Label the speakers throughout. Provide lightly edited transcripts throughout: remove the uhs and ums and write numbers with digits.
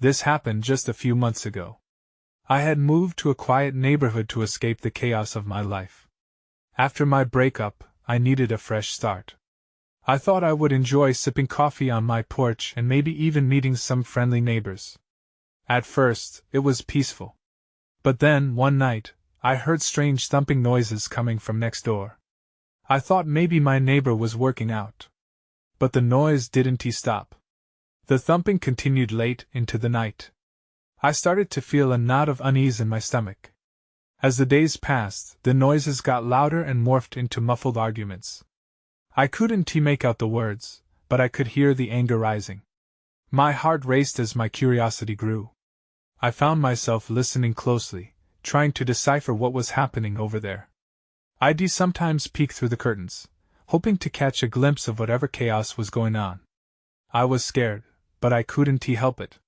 Speaker 1: This happened just a few months ago. I had moved to a quiet neighborhood to escape the chaos of my life. After my breakup, I needed a fresh start. I thought I would enjoy sipping coffee on my porch and maybe even meeting some friendly neighbors. At first, it was peaceful. But then, one night, I heard strange thumping noises coming from next door. I thought maybe my neighbor was working out. But the noise didn't stop. The thumping continued late into the night. I started to feel a knot of unease in my stomach. As the days passed, the noises got louder and morphed into muffled arguments. I couldn't make out the words, but I could hear the anger rising. My heart raced as my curiosity grew. I found myself listening closely, trying to decipher what was happening over there. I'd sometimes peek through the curtains, hoping to catch a glimpse of whatever chaos was going on. I was scared, but I couldn't help it.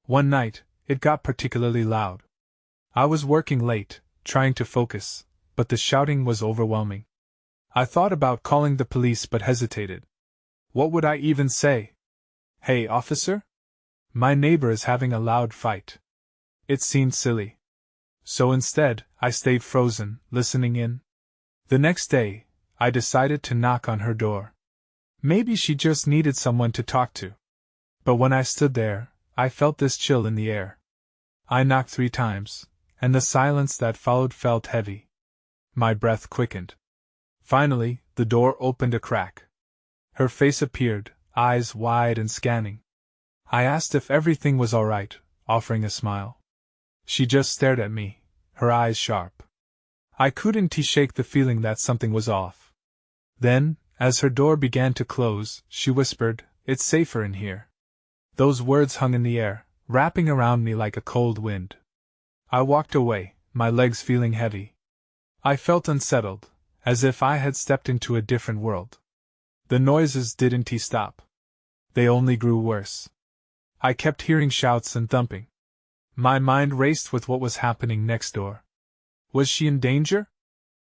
Speaker 1: One night, it got particularly loud. I was working late, trying to focus, but the shouting was overwhelming. I thought about calling the police but hesitated. What would I even say? "Hey, officer? My neighbor is having a loud fight." It seemed silly. So instead, I stayed frozen, listening in. The next day, I decided to knock on her door. Maybe she just needed someone to talk to. But when I stood there, I felt this chill in the air. I knocked 3 times, and the silence that followed felt heavy. My breath quickened. Finally, the door opened a crack. Her face appeared, eyes wide and scanning. I asked if everything was all right, offering a smile. She just stared at me, her eyes sharp. I couldn't shake the feeling that something was off. Then, as her door began to close, she whispered, "It's safer in here." Those words hung in the air, wrapping around me like a cold wind. I walked away, my legs feeling heavy. I felt unsettled, as if I had stepped into a different world. The noises didn't stop. They only grew worse. I kept hearing shouts and thumping. My mind raced with what was happening next door. Was she in danger?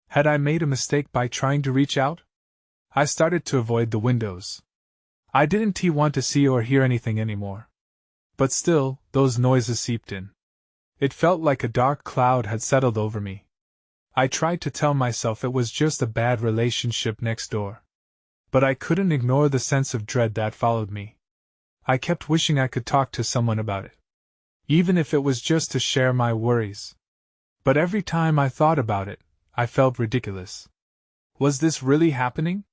Speaker 1: Had I made a mistake by trying to reach out? I started to avoid the windows. I didn't want to see or hear anything anymore. But still, those noises seeped in. It felt like a dark cloud had settled over me. I tried to tell myself it was just a bad relationship next door. But I couldn't ignore the sense of dread that followed me. I kept wishing I could talk to someone about it. Even if it was just to share my worries. But every time I thought about it, I felt ridiculous. Was this really happening?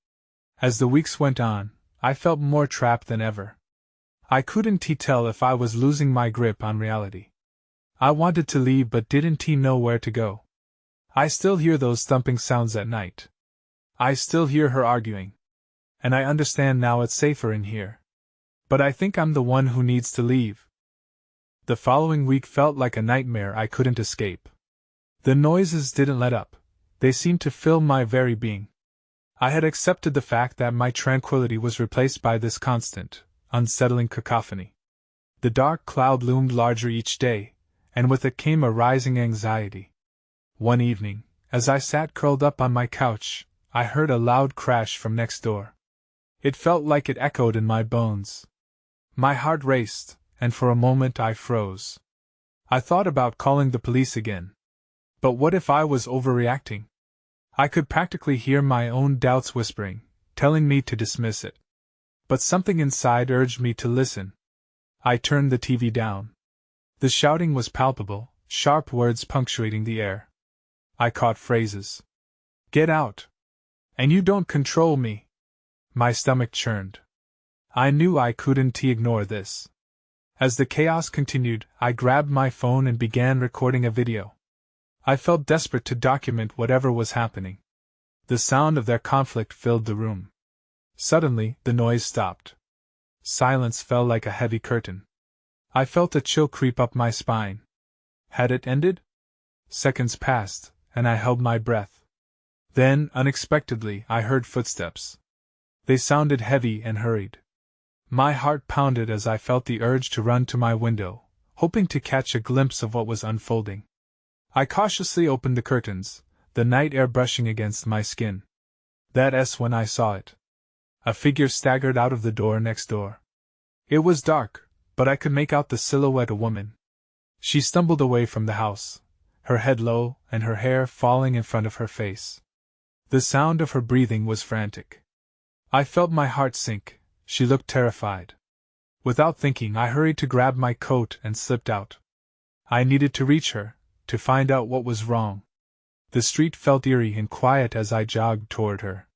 Speaker 1: As the weeks went on, I felt more trapped than ever. I couldn't tell if I was losing my grip on reality. I wanted to leave but didn't know where to go. I still hear those thumping sounds at night. I still hear her arguing. And I understand now it's safer in here. But I think I'm the one who needs to leave. The following week felt like a nightmare I couldn't escape. The noises didn't let up. They seemed to fill my very being. I had accepted the fact that my tranquility was replaced by this constant, unsettling cacophony. The dark cloud loomed larger each day, and with it came a rising anxiety. One evening, as I sat curled up on my couch, I heard a loud crash from next door. It felt like it echoed in my bones. My heart raced, and for a moment I froze. I thought about calling the police again. But what if I was overreacting? I could practically hear my own doubts whispering, telling me to dismiss it. But something inside urged me to listen. I turned the TV down. The shouting was palpable, sharp words punctuating the air. I caught phrases. "Get out! And you don't control me!" My stomach churned. I knew I couldn't ignore this. As the chaos continued, I grabbed my phone and began recording a video. I felt desperate to document whatever was happening. The sound of their conflict filled the room. Suddenly, the noise stopped. Silence fell like a heavy curtain. I felt a chill creep up my spine. Had it ended? Seconds passed, and I held my breath. Then, unexpectedly, I heard footsteps. They sounded heavy and hurried. My heart pounded as I felt the urge to run to my window, hoping to catch a glimpse of what was unfolding. I cautiously opened the curtains, the night air brushing against my skin. That's when I saw it. A figure staggered out of the door next door. It was dark, but I could make out the silhouette of a woman. She stumbled away from the house, her head low and her hair falling in front of her face. The sound of her breathing was frantic. I felt my heart sink. She looked terrified. Without thinking, I hurried to grab my coat and slipped out. I needed to reach her, to find out what was wrong. The street felt eerie and quiet as I jogged toward her.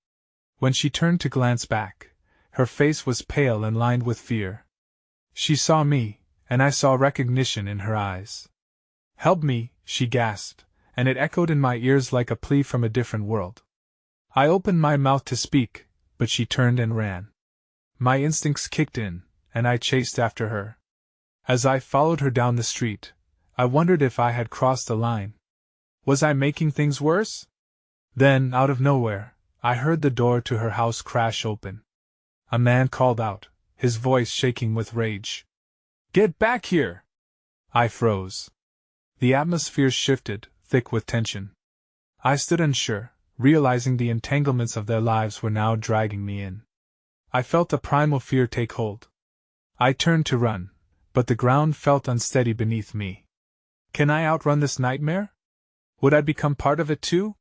Speaker 1: When she turned to glance back, her face was pale and lined with fear. She saw me, and I saw recognition in her eyes. "Help me," she gasped, and it echoed in my ears like a plea from a different world. I opened my mouth to speak, but she turned and ran. My instincts kicked in, and I chased after her. As I followed her down the street, I wondered if I had crossed the line. Was I making things worse? Then, out of nowhere, I heard the door to her house crash open. A man called out, his voice shaking with rage. "Get back here!" I froze. The atmosphere shifted, thick with tension. I stood unsure, realizing the entanglements of their lives were now dragging me in. I felt a primal fear take hold. I turned to run, but the ground felt unsteady beneath me. Can I outrun this nightmare? Would I become part of it too?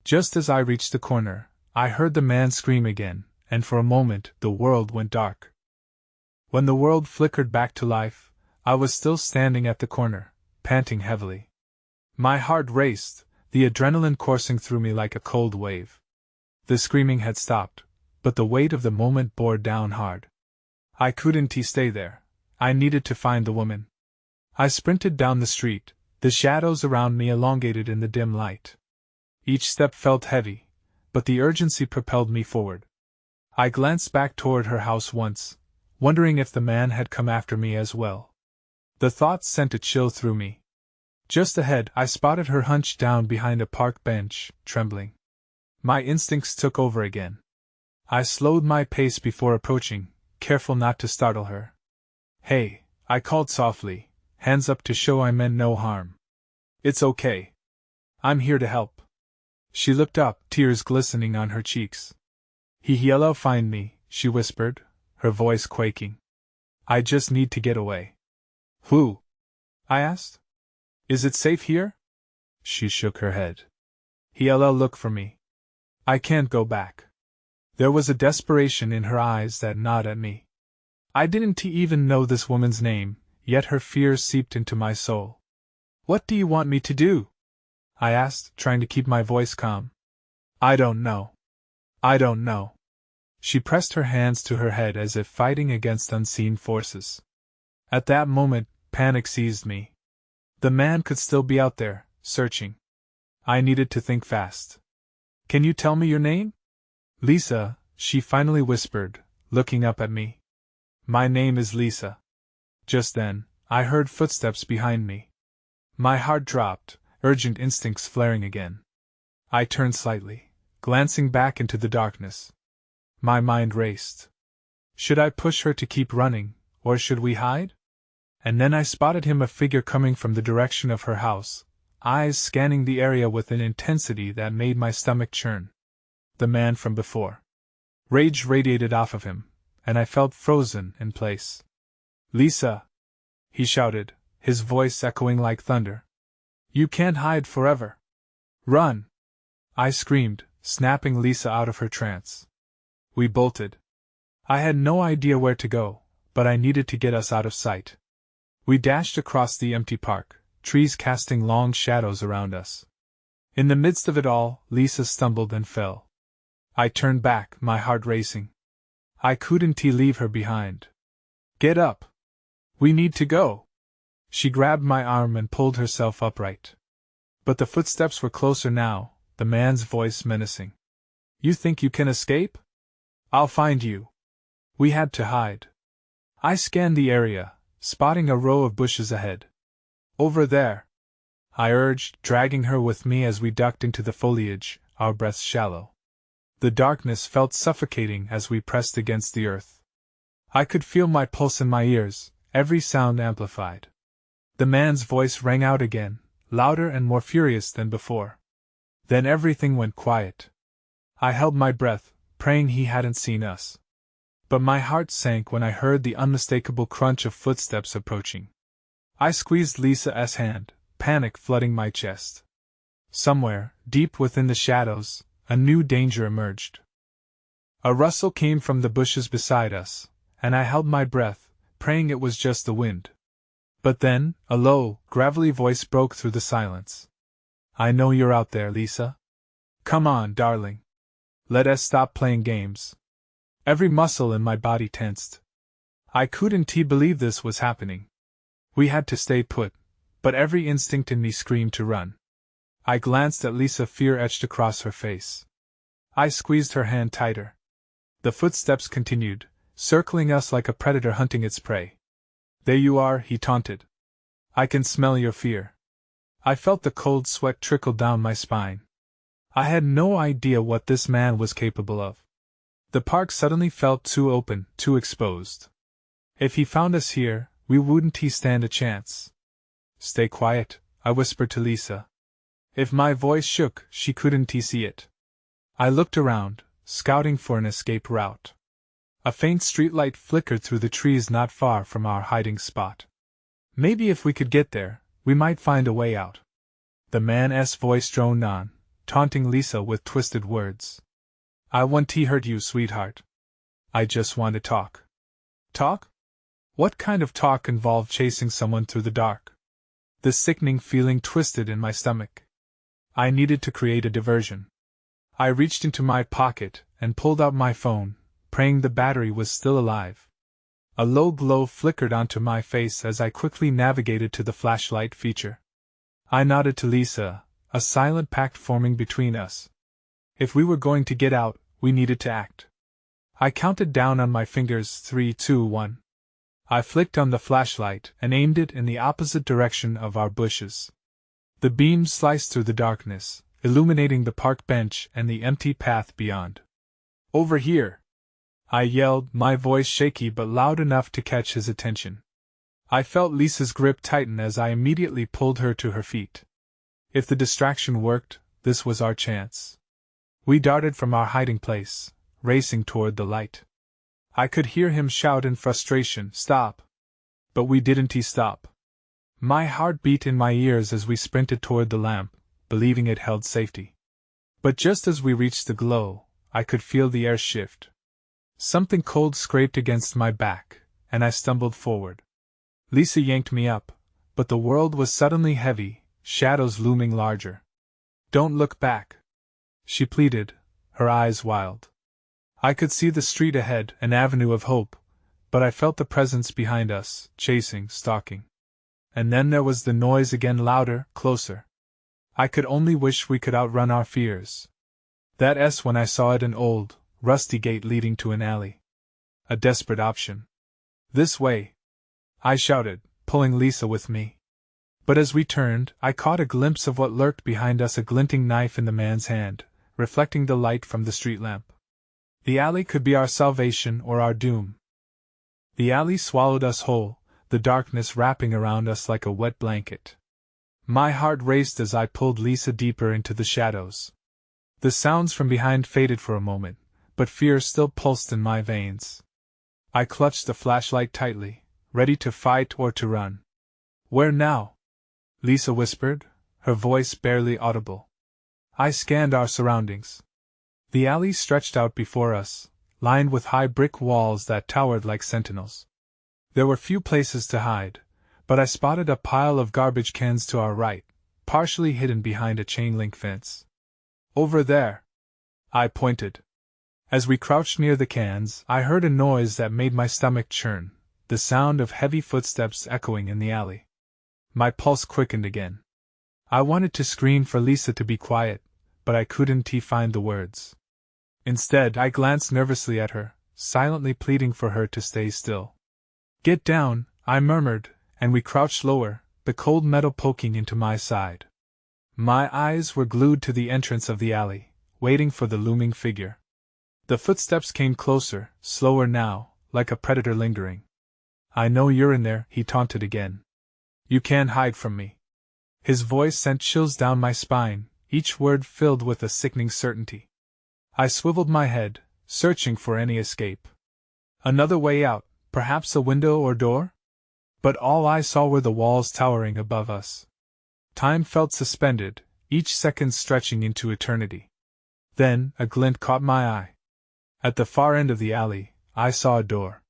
Speaker 1: Just as I reached the corner, I heard the man scream again, and for a moment the world went dark. When the world flickered back to life, I was still standing at the corner, panting heavily. My heart raced, the adrenaline coursing through me like a cold wave. The screaming had stopped, but the weight of the moment bore down hard. I couldn't stay there. I needed to find the woman. I sprinted down the street, the shadows around me elongated in the dim light. Each step felt heavy, but the urgency propelled me forward. I glanced back toward her house once, wondering if the man had come after me as well. The thought sent a chill through me. Just ahead, I spotted her hunched down behind a park bench, trembling. My instincts took over again. I slowed my pace before approaching, careful not to startle her. "Hey," I called softly, hands up to show I meant no harm. "It's okay. I'm here to help." She looked up, tears glistening on her cheeks. "He'll find me," she whispered, her voice quaking. "I just need to get away." "Who?" I asked. "Is it safe here?" She shook her head. "He'll look for me. I can't go back." There was a desperation in her eyes that gnawed at me. I didn't even know this woman's name, yet her fears seeped into my soul. "What do you want me to do?" I asked, trying to keep my voice calm. "I don't know. I don't know." She pressed her hands to her head as if fighting against unseen forces. At that moment, panic seized me. The man could still be out there, searching. I needed to think fast. "Can you tell me your name?" "Lisa," she finally whispered, looking up at me. "My name is Lisa." Just then, I heard footsteps behind me. My heart dropped, urgent instincts flaring again. I turned slightly, glancing back into the darkness. My mind raced. Should I push her to keep running, or should we hide? And then I spotted him, a figure coming from the direction of her house, eyes scanning the area with an intensity that made my stomach churn. The man from before. Rage radiated off of him, and I felt frozen in place. "Lisa!" he shouted, his voice echoing like thunder. "You can't hide forever. Run!" I screamed, snapping Lisa out of her trance. We bolted. I had no idea where to go, but I needed to get us out of sight. We dashed across the empty park, trees casting long shadows around us. In the midst of it all, Lisa stumbled and fell. I turned back, my heart racing. I couldn't leave her behind. "Get up! We need to go!" She grabbed my arm and pulled herself upright. But the footsteps were closer now, the man's voice menacing. "You think you can escape? I'll find you." We had to hide. I scanned the area, spotting a row of bushes ahead. "Over there," I urged, dragging her with me as we ducked into the foliage, our breaths shallow. The darkness felt suffocating as we pressed against the earth. I could feel my pulse in my ears, every sound amplified. The man's voice rang out again, louder and more furious than before. Then everything went quiet. I held my breath, praying he hadn't seen us. But my heart sank when I heard the unmistakable crunch of footsteps approaching. I squeezed Lisa's hand, panic flooding my chest. Somewhere, deep within the shadows, a new danger emerged. A rustle came from the bushes beside us, and I held my breath, praying it was just the wind. But then, a low, gravelly voice broke through the silence. "I know you're out there, Lisa. Come on, darling. Let us stop playing games." Every muscle in my body tensed. I couldn't believe this was happening. We had to stay put, but every instinct in me screamed to run. I glanced at Lisa, fear etched across her face. I squeezed her hand tighter. The footsteps continued, circling us like a predator hunting its prey. "There you are," he taunted. "I can smell your fear." I felt the cold sweat trickle down my spine. I had no idea what this man was capable of. The park suddenly felt too open, too exposed. If he found us here, we wouldn't stand a chance. "Stay quiet," I whispered to Lisa. If my voice shook, she couldn't see it. I looked around, scouting for an escape route. A faint streetlight flickered through the trees not far from our hiding spot. Maybe if we could get there, we might find a way out. The man's voice droned on, taunting Lisa with twisted words. "I won't hurt you, sweetheart. I just want to talk." Talk? What kind of talk involved chasing someone through the dark? The sickening feeling twisted in my stomach. I needed to create a diversion. I reached into my pocket and pulled out my phone, praying the battery was still alive. A low glow flickered onto my face as I quickly navigated to the flashlight feature. I nodded to Lisa, a silent pact forming between us. If we were going to get out, we needed to act. I counted down on my fingers 3, 2, 1. I flicked on the flashlight and aimed it in the opposite direction of our bushes. The beam sliced through the darkness, illuminating the park bench and the empty path beyond. "Over here!" I yelled, my voice shaky but loud enough to catch his attention. I felt Lisa's grip tighten as I immediately pulled her to her feet. If the distraction worked, this was our chance. We darted from our hiding place, racing toward the light. I could hear him shout in frustration, "Stop!" But we didn't stop. My heart beat in my ears as we sprinted toward the lamp, believing it held safety. But just as we reached the glow, I could feel the air shift. Something cold scraped against my back, and I stumbled forward. Lisa yanked me up, but the world was suddenly heavy, shadows looming larger. "Don't look back," she pleaded, her eyes wild. I could see the street ahead, an avenue of hope, but I felt the presence behind us, chasing, stalking. And then there was the noise again, louder, closer. I could only wish we could outrun our fears. That's when I saw it, an old, rusty gate leading to an alley. A desperate option. "This way!" I shouted, pulling Lisa with me. But as we turned, I caught a glimpse of what lurked behind us, a glinting knife in the man's hand, reflecting the light from the street lamp. The alley could be our salvation or our doom. The alley swallowed us whole, the darkness wrapping around us like a wet blanket. My heart raced as I pulled Lisa deeper into the shadows. The sounds from behind faded for a moment, but fear still pulsed in my veins. I clutched the flashlight tightly, ready to fight or to run. "Where now?" Lisa whispered, her voice barely audible. I scanned our surroundings. The alley stretched out before us, lined with high brick walls that towered like sentinels. There were few places to hide, but I spotted a pile of garbage cans to our right, partially hidden behind a chain-link fence. "Over there!" I pointed. As we crouched near the cans, I heard a noise that made my stomach churn, the sound of heavy footsteps echoing in the alley. My pulse quickened again. I wanted to scream for Lisa to be quiet, but I couldn't find the words. Instead, I glanced nervously at her, silently pleading for her to stay still. "Get down," I murmured, and we crouched lower, the cold metal poking into my side. My eyes were glued to the entrance of the alley, waiting for the looming figure. The footsteps came closer, slower now, like a predator lingering. "I know you're in there," he taunted again. "You can't hide from me." His voice sent chills down my spine, each word filled with a sickening certainty. I swiveled my head, searching for any escape. Another way out, perhaps a window or door? But all I saw were the walls towering above us. Time felt suspended, each second stretching into eternity. Then, a glint caught my eye. At the far end of the alley, I saw a door.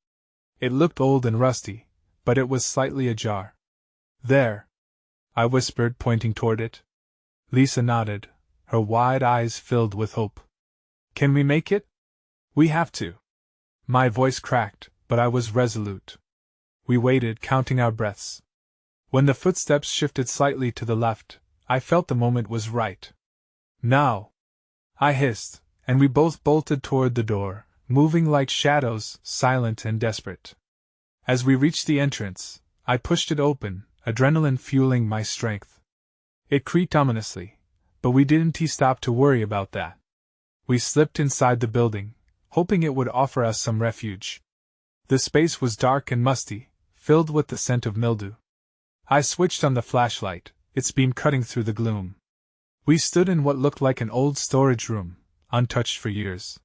Speaker 1: It looked old and rusty, but it was slightly ajar. There! I whispered, pointing toward it. Lisa nodded, her wide eyes filled with hope. Can we make it? We have to. My voice cracked, but I was resolute. We waited, counting our breaths. When the footsteps shifted slightly to the left, I felt the moment was right. Now! I hissed, and we both bolted toward the door, moving like shadows, silent and desperate. As we reached the entrance, I pushed it open, adrenaline fueling my strength. It creaked ominously, but we didn't stop to worry about that. We slipped inside the building, hoping it would offer us some refuge. The space was dark and musty, filled with the scent of mildew. I switched on the flashlight, its beam cutting through the gloom. We stood in what looked like an old storage room, untouched for years.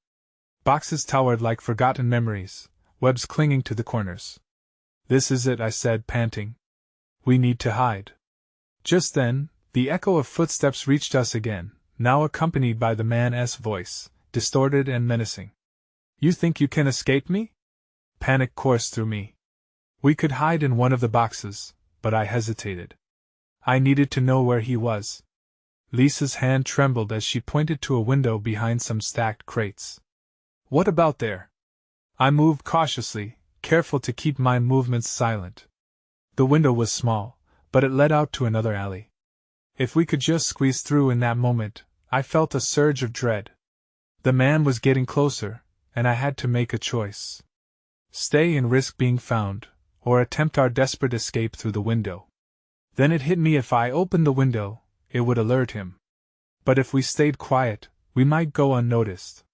Speaker 1: Boxes towered like forgotten memories, webs clinging to the corners. This is it, I said, panting. We need to hide. Just then, the echo of footsteps reached us again, now accompanied by the man's voice, distorted and menacing. You think you can escape me? Panic coursed through me. We could hide in one of the boxes, but I hesitated. I needed to know where he was. Lisa's hand trembled as she pointed to a window behind some stacked crates. What about there? I moved cautiously, careful to keep my movements silent. The window was small, but it led out to another alley. If we could just squeeze through in that moment, I felt a surge of dread. The man was getting closer, and I had to make a choice. Stay and risk being found, or attempt our desperate escape through the window. Then it hit me, if I opened the window, it would alert him. But if we stayed quiet, we might go unnoticed.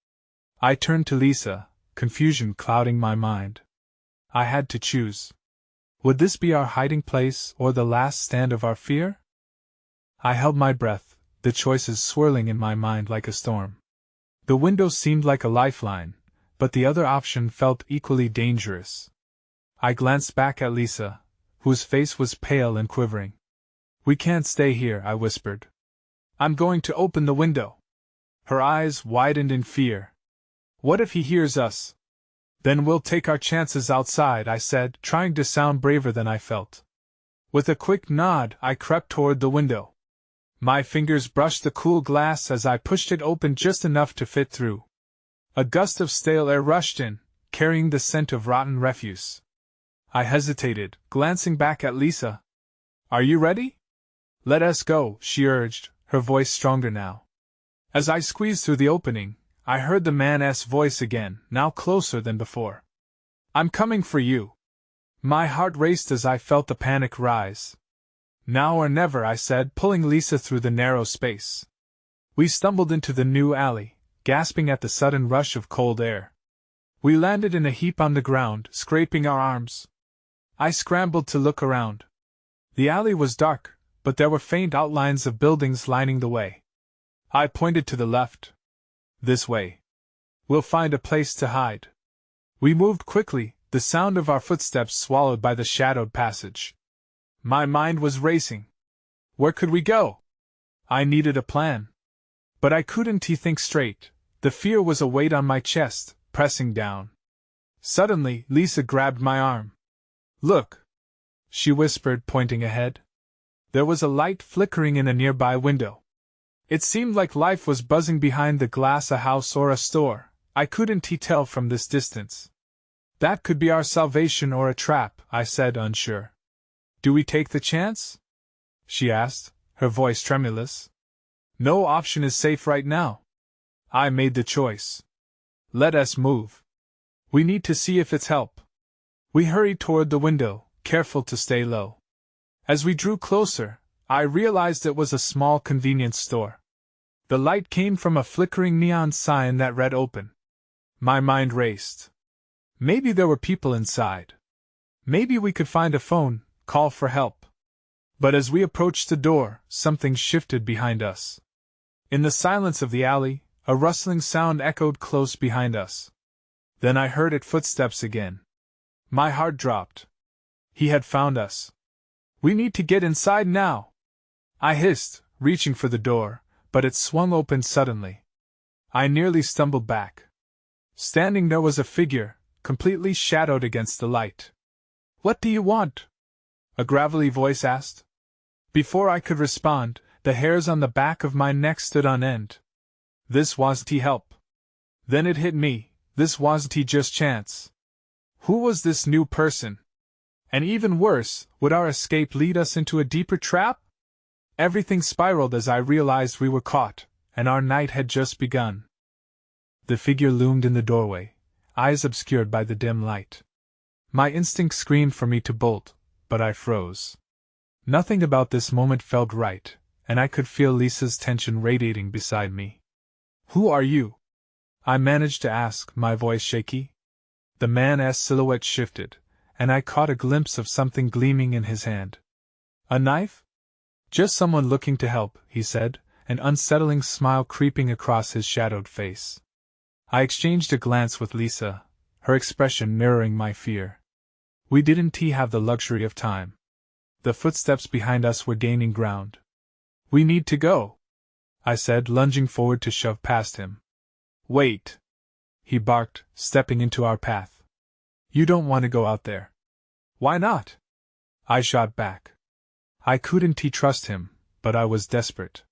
Speaker 1: I turned to Lisa, confusion clouding my mind. I had to choose. Would this be our hiding place or the last stand of our fear? I held my breath, the choices swirling in my mind like a storm. The window seemed like a lifeline, but the other option felt equally dangerous. I glanced back at Lisa, whose face was pale and quivering. We can't stay here, I whispered. I'm going to open the window. Her eyes widened in fear. What if he hears us? Then we'll take our chances outside, I said, trying to sound braver than I felt. With a quick nod, I crept toward the window. My fingers brushed the cool glass as I pushed it open just enough to fit through. A gust of stale air rushed in, carrying the scent of rotten refuse. I hesitated, glancing back at Lisa. Are you ready? Let us go, she urged, her voice stronger now. As I squeezed through the opening, I heard the man's voice again, now closer than before. I'm coming for you. My heart raced as I felt the panic rise. Now or never, I said, pulling Lisa through the narrow space. We stumbled into the new alley, gasping at the sudden rush of cold air. We landed in a heap on the ground, scraping our arms. I scrambled to look around. The alley was dark, but there were faint outlines of buildings lining the way. I pointed to the left. This way. We'll find a place to hide. We moved quickly, the sound of our footsteps swallowed by the shadowed passage. My mind was racing. Where could we go? I needed a plan. But I couldn't think straight. The fear was a weight on my chest, pressing down. Suddenly, Lisa grabbed my arm. Look! She whispered, pointing ahead. There was a light flickering in a nearby window. It seemed like life was buzzing behind the glass, a house or a store. I couldn't tell from this distance. That could be our salvation or a trap, I said, unsure. Do we take the chance? She asked, her voice tremulous. No option is safe right now. I made the choice. Let us move. We need to see if it's help. We hurried toward the window, careful to stay low. As we drew closer, I realized it was a small convenience store. The light came from a flickering neon sign that read open. My mind raced. Maybe there were people inside. Maybe we could find a phone, call for help. But as we approached the door, something shifted behind us. In the silence of the alley, a rustling sound echoed close behind us. Then I heard its footsteps again. My heart dropped. He had found us. We need to get inside now, I hissed, reaching for the door, but it swung open suddenly. I nearly stumbled back. Standing there was a figure, completely shadowed against the light. What do you want? A gravelly voice asked. Before I could respond, the hairs on the back of my neck stood on end. This wasn't help. Then it hit me, this wasn't just chance. Who was this new person? And even worse, would our escape lead us into a deeper trap? Everything spiraled as I realized we were caught, and our night had just begun. The figure loomed in the doorway, eyes obscured by the dim light. My instinct screamed for me to bolt, but I froze. Nothing about this moment felt right, and I could feel Lisa's tension radiating beside me. Who are you? I managed to ask, my voice shaky. The man's silhouette shifted, and I caught a glimpse of something gleaming in his hand. A knife? Just someone looking to help, he said, an unsettling smile creeping across his shadowed face. I exchanged a glance with Lisa, her expression mirroring my fear. We didn't have the luxury of time. The footsteps behind us were gaining ground. We need to go, I said, lunging forward to shove past him. Wait, he barked, stepping into our path. You don't want to go out there. Why not? I shot back. I couldn't trust him, but I was desperate.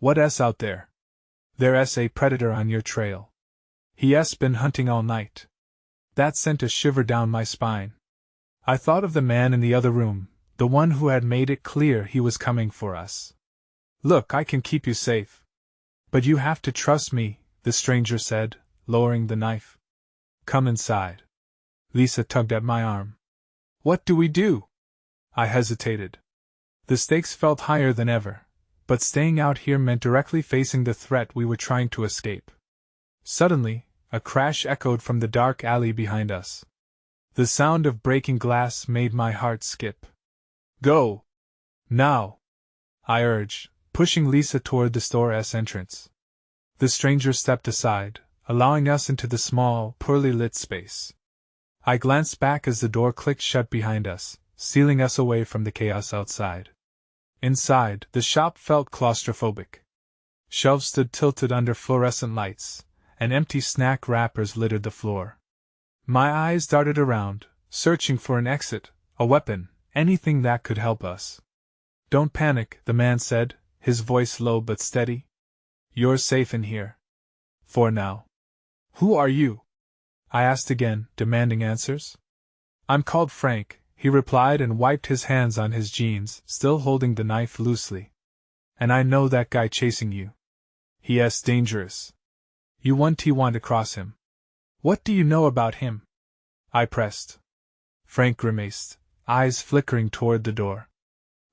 Speaker 1: What's out there? There's a predator on your trail. He's been hunting all night. That sent a shiver down my spine. I thought of the man in the other room, the one who had made it clear he was coming for us. Look, I can keep you safe. But you have to trust me, the stranger said, lowering the knife. Come inside. Lisa tugged at my arm. What do we do? I hesitated. The stakes felt higher than ever, but staying out here meant directly facing the threat we were trying to escape. Suddenly, a crash echoed from the dark alley behind us. The sound of breaking glass made my heart skip. Go! Now! I urged, pushing Lisa toward the store's entrance. The stranger stepped aside, allowing us into the small, poorly lit space. I glanced back as the door clicked shut behind us, sealing us away from the chaos outside. Inside, the shop felt claustrophobic. Shelves stood tilted under fluorescent lights, and empty snack wrappers littered the floor. My eyes darted around, searching for an exit, a weapon, anything that could help us. Don't panic, the man said, his voice low but steady. You're safe in here. For now. Who are you? I asked again, demanding answers. I'm called Frank, he replied and wiped his hands on his jeans, still holding the knife loosely. And I know that guy chasing you. He's dangerous. You want to cross him. What do you know about him? I pressed. Frank grimaced, eyes flickering toward the door.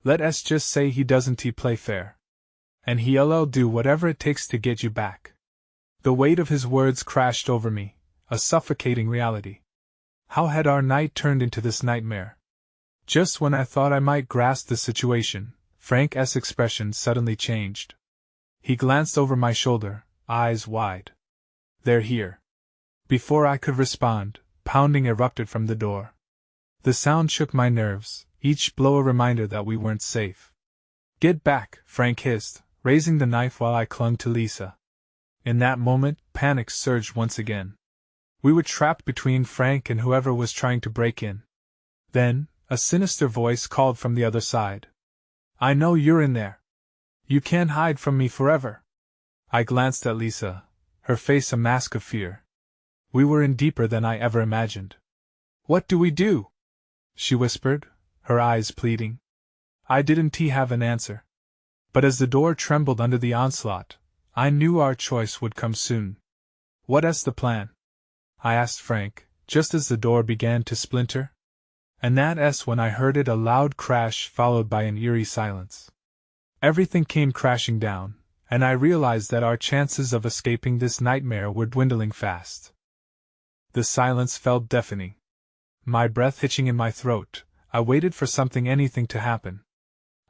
Speaker 1: Let's just say he doesn't play fair. And he'll do whatever it takes to get you back. The weight of his words crashed over me, a suffocating reality. How had our night turned into this nightmare? Just when I thought I might grasp the situation, Frank's expression suddenly changed. He glanced over my shoulder, eyes wide. They're here. Before I could respond, pounding erupted from the door. The sound shook my nerves, each blow a reminder that we weren't safe. Get back, Frank hissed, raising the knife while I clung to Lisa. In that moment, panic surged once again. We were trapped between Frank and whoever was trying to break in. Then, a sinister voice called from the other side. I know you're in there. You can't hide from me forever. I glanced at Lisa, her face a mask of fear. We were in deeper than I ever imagined. What do we do? She whispered, her eyes pleading. I didn't have an answer. But as the door trembled under the onslaught, I knew our choice would come soon. What's the plan? I asked Frank, just as the door began to splinter. And that's when I heard it, a loud crash followed by an eerie silence. Everything came crashing down, and I realized that our chances of escaping this nightmare were dwindling fast. The silence felt deafening. My breath hitching in my throat, I waited for anything to happen.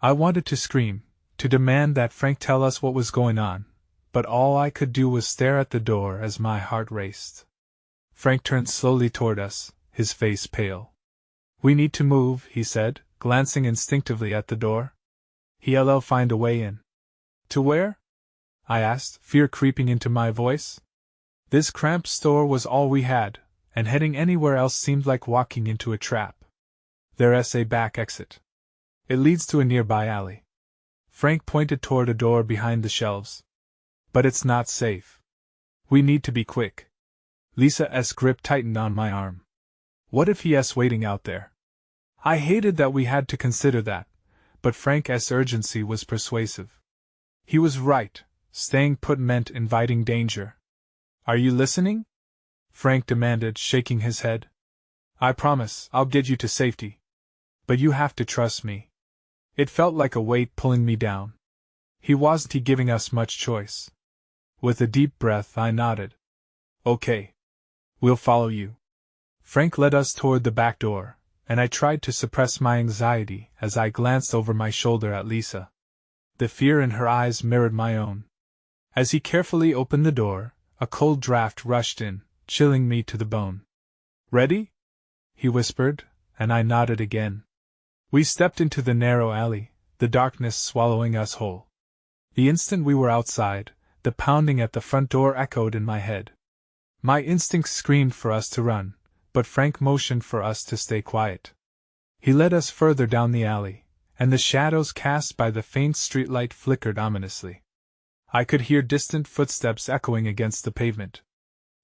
Speaker 1: I wanted to scream, to demand that Frank tell us what was going on, but all I could do was stare at the door as my heart raced. Frank turned slowly toward us, his face pale. We need to move, he said, glancing instinctively at the door. He'll find a way in. To where? I asked, fear creeping into my voice. This cramped store was all we had, and heading anywhere else seemed like walking into a trap. There's a back exit. It leads to a nearby alley. Frank pointed toward a door behind the shelves. But it's not safe. We need to be quick. Lisa's grip tightened on my arm. What if he's waiting out there? I hated that we had to consider that, but Frank's urgency was persuasive. He was right, staying put meant inviting danger. Are you listening? Frank demanded, shaking his head. I promise I'll get you to safety. But you have to trust me. It felt like a weight pulling me down. He wasn't giving us much choice. With a deep breath, I nodded. Okay. We'll follow you. Frank led us toward the back door, and I tried to suppress my anxiety as I glanced over my shoulder at Lisa. The fear in her eyes mirrored my own. As he carefully opened the door, a cold draft rushed in, chilling me to the bone. Ready? He whispered, and I nodded again. We stepped into the narrow alley, the darkness swallowing us whole. The instant we were outside, the pounding at the front door echoed in my head. My instincts screamed for us to run, but Frank motioned for us to stay quiet. He led us further down the alley, and the shadows cast by the faint streetlight flickered ominously. I could hear distant footsteps echoing against the pavement.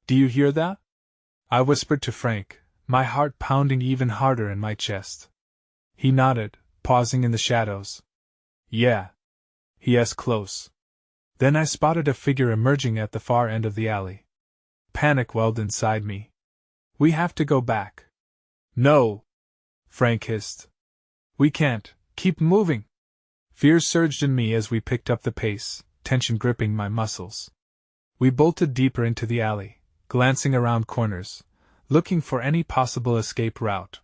Speaker 1: Do you hear that? I whispered to Frank, my heart pounding even harder in my chest. He nodded, pausing in the shadows. Yeah. He's close. Then I spotted a figure emerging at the far end of the alley. Panic welled inside me. We have to go back. No! Frank hissed. We can't. Keep moving. Fear surged in me as we picked up the pace, tension gripping my muscles. We bolted deeper into the alley, glancing around corners, looking for any possible escape route.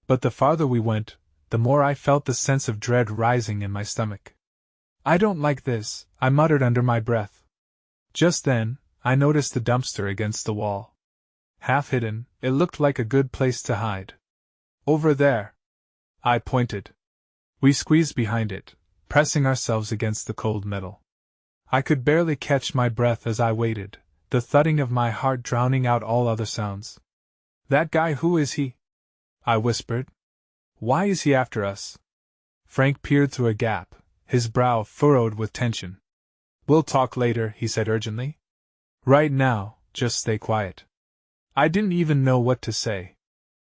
Speaker 1: But the farther we went, the more I felt the sense of dread rising in my stomach. I don't like this, I muttered under my breath. Just then, I noticed the dumpster against the wall. Half hidden, it looked like a good place to hide. Over there. I pointed. We squeezed behind it, pressing ourselves against the cold metal. I could barely catch my breath as I waited, the thudding of my heart drowning out all other sounds. That guy, who is he? I whispered. Why is he after us? Frank peered through a gap, his brow furrowed with tension. We'll talk later, he said urgently. Right now, just stay quiet. I didn't even know what to say.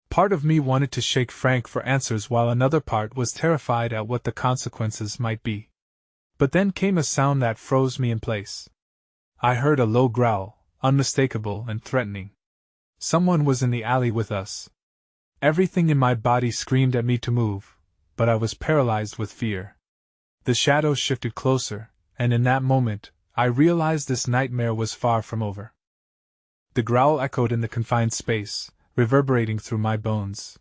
Speaker 1: Part of me wanted to shake Frank for answers while another part was terrified at what the consequences might be. But then came a sound that froze me in place. I heard a low growl, unmistakable and threatening. Someone was in the alley with us. Everything in my body screamed at me to move, but I was paralyzed with fear. The shadows shifted closer, and in that moment, I realized this nightmare was far from over. The growl echoed in the confined space, reverberating through my bones.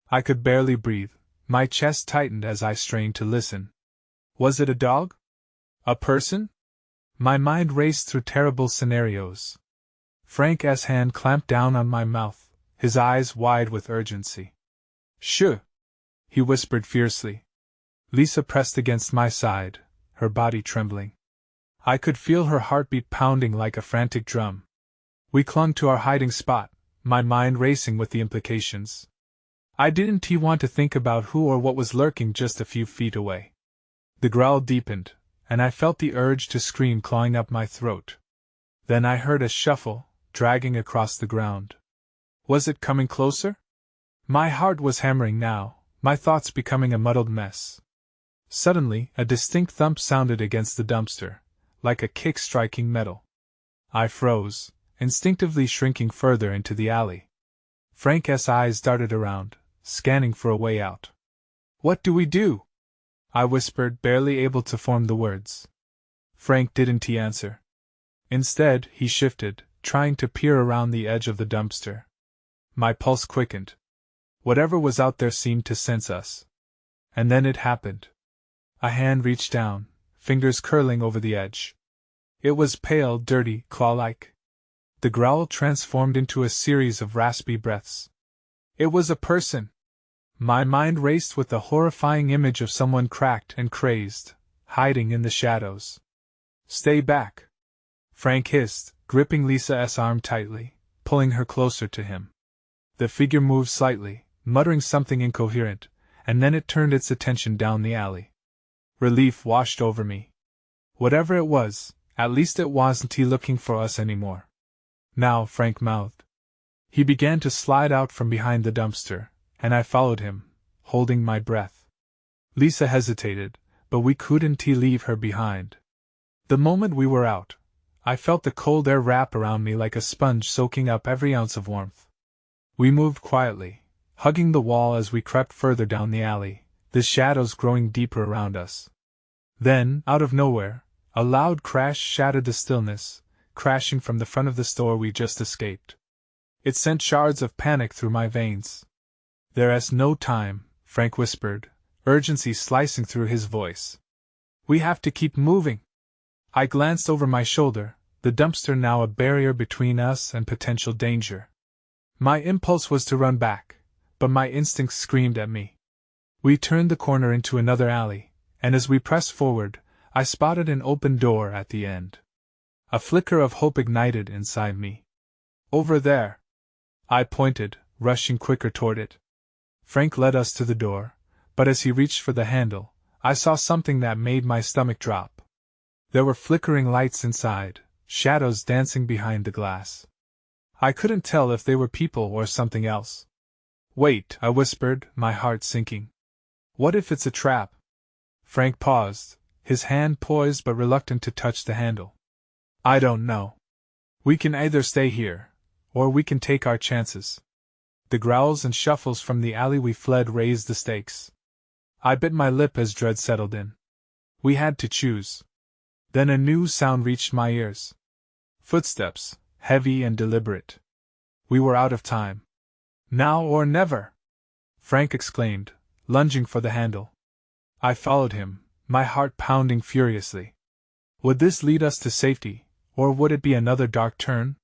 Speaker 1: I could barely breathe, my chest tightened as I strained to listen. Was it a dog? A person? My mind raced through terrible scenarios. Frank's hand clamped down on my mouth, his eyes wide with urgency. Shh! He whispered fiercely. Lisa pressed against my side, her body trembling. I could feel her heartbeat pounding like a frantic drum. We clung to our hiding spot, my mind racing with the implications. I didn't want to think about who or what was lurking just a few feet away. The growl deepened, and I felt the urge to scream clawing up my throat. Then I heard a shuffle, dragging across the ground. Was it coming closer? My heart was hammering now, my thoughts becoming a muddled mess. Suddenly, a distinct thump sounded against the dumpster, like a kick striking metal. I froze, instinctively shrinking further into the alley. Frank's eyes darted around, scanning for a way out. What do we do? I whispered, barely able to form the words. Frank didn't answer. Instead, he shifted, trying to peer around the edge of the dumpster. My pulse quickened. Whatever was out there seemed to sense us. And then it happened. A hand reached down, fingers curling over the edge. It was pale, dirty, claw-like. The growl transformed into a series of raspy breaths. It was a person! My mind raced with the horrifying image of someone cracked and crazed, hiding in the shadows. Stay back! Frank hissed, gripping Lisa's arm tightly, pulling her closer to him. The figure moved slightly, muttering something incoherent, and then it turned its attention down the alley. Relief washed over me. Whatever it was, at least it wasn't he looking for us anymore. Now, Frank mouthed. He began to slide out from behind the dumpster, and I followed him, holding my breath. Lisa hesitated, but we couldn't leave her behind. The moment we were out, I felt the cold air wrap around me like a sponge soaking up every ounce of warmth. We moved quietly, hugging the wall as we crept further down the alley, the shadows growing deeper around us. Then, out of nowhere, a loud crash shattered the stillness, crashing from the front of the store we just escaped. It sent shards of panic through my veins. "There's no time," Frank whispered, urgency slicing through his voice. "We have to keep moving." I glanced over my shoulder, the dumpster now a barrier between us and potential danger. My impulse was to run back, but my instincts screamed at me. We turned the corner into another alley, and as we pressed forward, I spotted an open door at the end. A flicker of hope ignited inside me. "Over there!" I pointed, rushing quicker toward it. Frank led us to the door, but as he reached for the handle, I saw something that made my stomach drop. There were flickering lights inside, shadows dancing behind the glass. I couldn't tell if they were people or something else. "Wait," I whispered, my heart sinking. "What if it's a trap?" Frank paused, his hand poised but reluctant to touch the handle. "I don't know. We can either stay here, or we can take our chances." The growls and shuffles from the alley we fled raised the stakes. I bit my lip as dread settled in. We had to choose. Then a new sound reached my ears. Footsteps, heavy and deliberate. We were out of time. "Now or never!" Frank exclaimed, lunging for the handle. I followed him, my heart pounding furiously. Would this lead us to safety, or would it be another dark turn?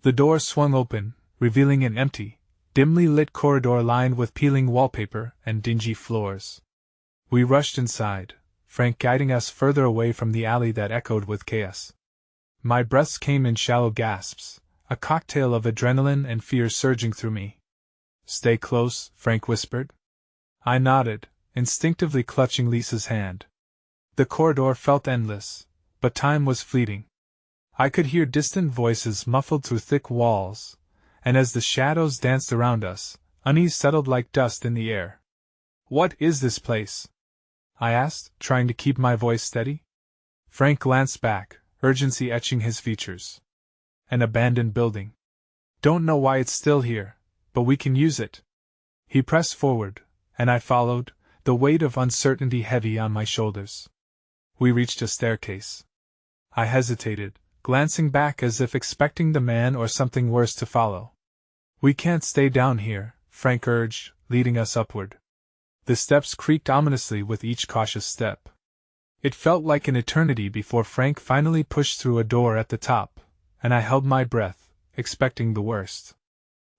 Speaker 1: The door swung open, revealing an empty, dimly lit corridor lined with peeling wallpaper and dingy floors. We rushed inside, Frank guiding us further away from the alley that echoed with chaos. My breaths came in shallow gasps, a cocktail of adrenaline and fear surging through me. "Stay close," Frank whispered. I nodded, instinctively clutching Lisa's hand. The corridor felt endless, but time was fleeting. I could hear distant voices muffled through thick walls, and as the shadows danced around us, unease settled like dust in the air. "What is this place?" I asked, trying to keep my voice steady. Frank glanced back, urgency etching his features. "An abandoned building. Don't know why it's still here, but we can use it." He pressed forward, and I followed, the weight of uncertainty heavy on my shoulders. We reached a staircase. I hesitated, glancing back as if expecting the man or something worse to follow. "We can't stay down here," Frank urged, leading us upward. The steps creaked ominously with each cautious step. It felt like an eternity before Frank finally pushed through a door at the top, and I held my breath, expecting the worst.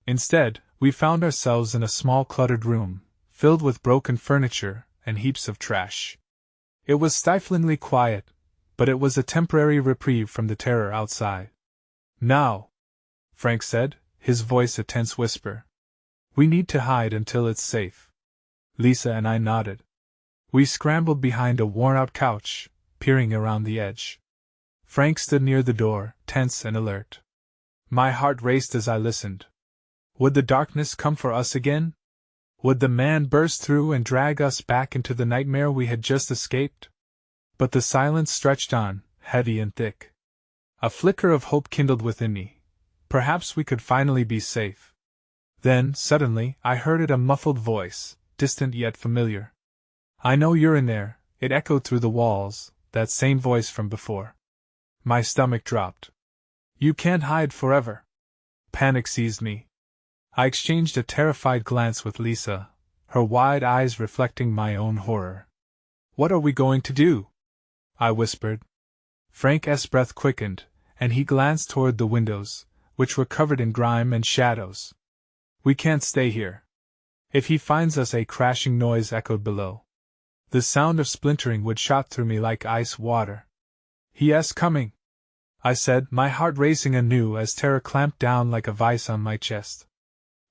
Speaker 1: Instead, we found ourselves in a small cluttered room, filled with broken furniture and heaps of trash. It was stiflingly quiet, but it was a temporary reprieve from the terror outside. "Now," Frank said, his voice a tense whisper. "We need to hide until it's safe." Lisa and I nodded. We scrambled behind a worn-out couch, peering around the edge. Frank stood near the door, tense and alert. My heart raced as I listened. Would the darkness come for us again? Would the man burst through and drag us back into the nightmare we had just escaped? But the silence stretched on, heavy and thick. A flicker of hope kindled within me. Perhaps we could finally be safe. Then, suddenly, I heard a muffled voice, distant yet familiar. "I know you're in there," it echoed through the walls, that same voice from before. My stomach dropped. "You can't hide forever." Panic seized me. I exchanged a terrified glance with Lisa, her wide eyes reflecting my own horror. "What are we going to do?" I whispered. Frank's breath quickened, and he glanced toward the windows, which were covered in grime and shadows. We can't stay here. If he finds us, a crashing noise echoed below. The sound of splintering wood shot through me like ice water. He's coming, I said, my heart racing anew as terror clamped down like a vice on my chest.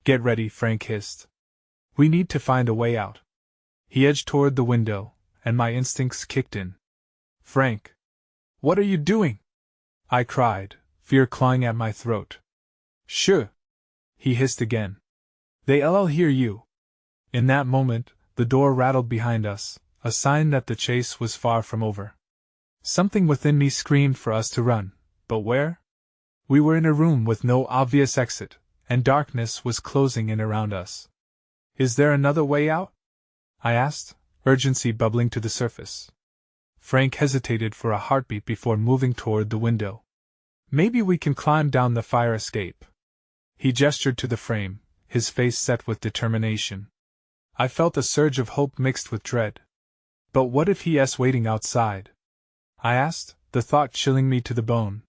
Speaker 1: Get ready, Frank hissed. We need to find a way out. He edged toward the window, and my instincts kicked in. Frank! What are you doing? I cried, fear clawing at my throat. Shh! He hissed again. They'll hear you. In that moment, the door rattled behind us, a sign that the chase was far from over. Something within me screamed for us to run, but where? We were in a room with no obvious exit, and darkness was closing in around us. Is there another way out? I asked, urgency bubbling to the surface. Frank hesitated for a heartbeat before moving toward the window. Maybe we can climb down the fire escape. He gestured to the frame, his face set with determination. I felt a surge of hope mixed with dread. But what if he's waiting outside? I asked, the thought chilling me to the bone.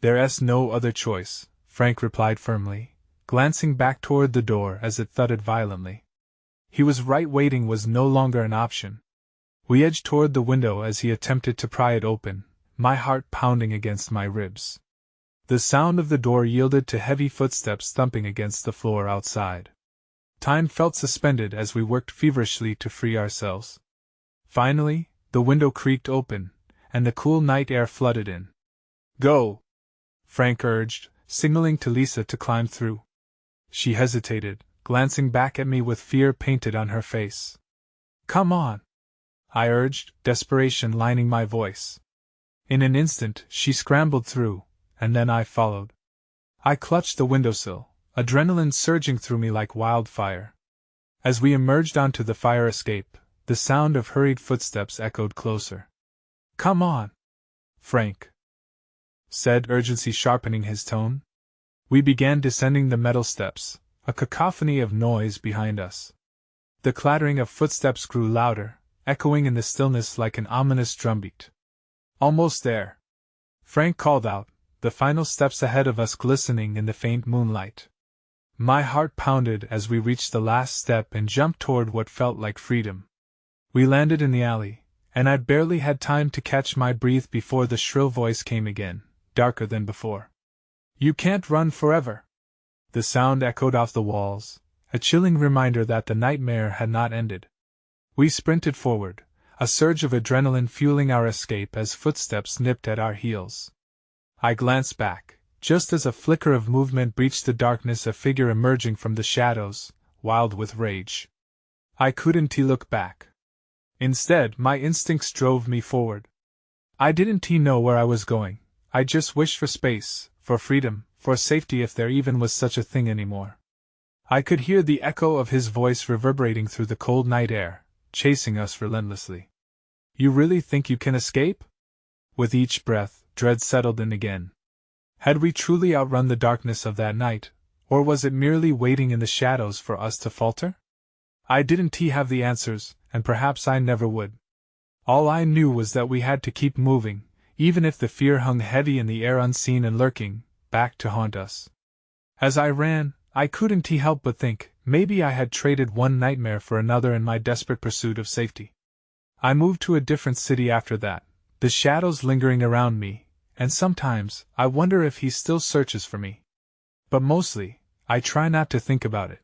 Speaker 1: There's no other choice, Frank replied firmly, glancing back toward the door as it thudded violently. He was right, waiting was no longer an option. We edged toward the window as he attempted to pry it open, my heart pounding against my ribs. The sound of the door yielded to heavy footsteps thumping against the floor outside. Time felt suspended as we worked feverishly to free ourselves. Finally, the window creaked open, and the cool night air flooded in. Go! Frank urged, signaling to Lisa to climb through. She hesitated, glancing back at me with fear painted on her face. Come on! I urged, desperation lining my voice. In an instant, she scrambled through, and then I followed. I clutched the windowsill, adrenaline surging through me like wildfire. As we emerged onto the fire escape, the sound of hurried footsteps echoed closer. Come on! Frank said, urgency sharpening his tone. We began descending the metal steps, a cacophony of noise behind us. The clattering of footsteps grew louder, echoing in the stillness like an ominous drumbeat. Almost there! Frank called out, the final steps ahead of us glistening in the faint moonlight. My heart pounded as we reached the last step and jumped toward what felt like freedom. We landed in the alley, and I barely had time to catch my breath before the shrill voice came again, darker than before. You can't run forever! The sound echoed off the walls, a chilling reminder that the nightmare had not ended. We sprinted forward, a surge of adrenaline fueling our escape as footsteps nipped at our heels. I glanced back, just as a flicker of movement breached the darkness, a figure emerging from the shadows, wild with rage. I couldn't look back. Instead, my instincts drove me forward. I didn't know where I was going, I just wished for space, for freedom, for safety, if there even was such a thing anymore. I could hear the echo of his voice reverberating through the cold night air, chasing us relentlessly. You really think you can escape? With each breath, dread settled in again. Had we truly outrun the darkness of that night, or was it merely waiting in the shadows for us to falter? I didn't have the answers, and perhaps I never would. All I knew was that we had to keep moving, even if the fear hung heavy in the air, unseen and lurking, back to haunt us. As I ran, I couldn't help but think, maybe I had traded one nightmare for another in my desperate pursuit of safety. I moved to a different city after that, the shadows lingering around me, and sometimes I wonder if he still searches for me. But mostly, I try not to think about it.